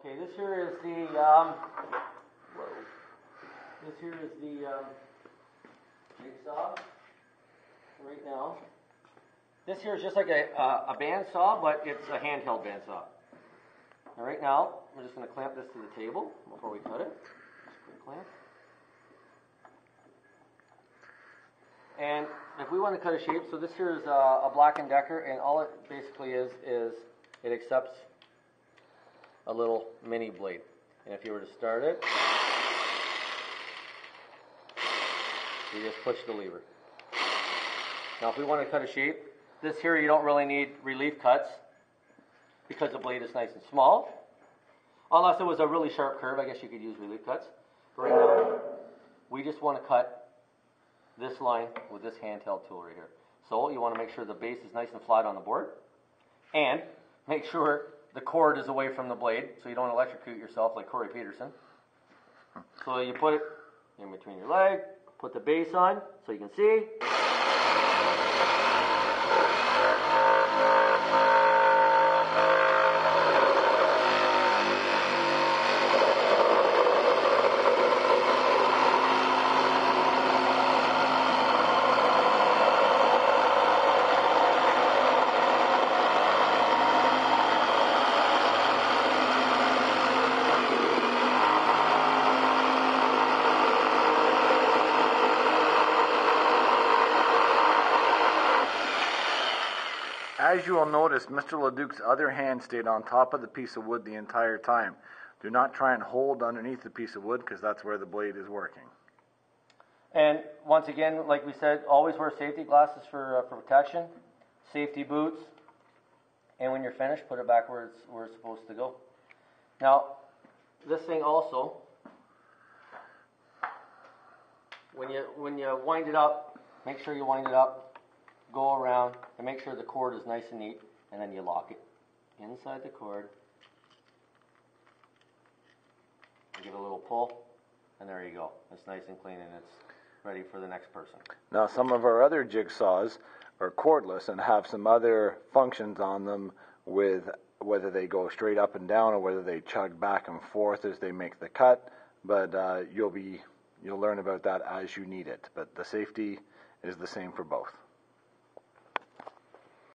Okay, this here is the jigsaw right now. This here is just like a bandsaw, but it's a handheld bandsaw. All right, now we're just going to clamp this to the table before we cut it. Just quick clamp. And if we want to cut a shape, so this here is a Black & Decker, and all it basically is it accepts a little mini blade. And if you were to start it, you just push the lever. Now if we want to cut a shape, this here you don't really need relief cuts because the blade is nice and small. Unless it was a really sharp curve, I guess you could use relief cuts. But right now, we just want to cut this line with this handheld tool right here. So you want to make sure the base is nice and flat on the board, and make sure the cord is away from the blade so you don't electrocute yourself like Corey Peterson. So you put it in between your leg, put the base on so you can see. As you will notice, Mr. Leduc's other hand stayed on top of the piece of wood the entire time. Do not try and hold underneath the piece of wood because that's where the blade is working. And once again, like we said, always wear safety glasses for protection, safety boots, and when you're finished, put it back where it's supposed to go. Now, this thing also, when you wind it up, make sure you wind it up, go around, and make sure the cord is nice and neat, and then you lock it inside the cord. Give it a little pull, and there you go. It's nice and clean, and it's ready for the next person. Now, some of our other jigsaws are cordless and have some other functions on them, with whether they go straight up and down or whether they chug back and forth as they make the cut. But you'll learn about that as you need it. But the safety is the same for both.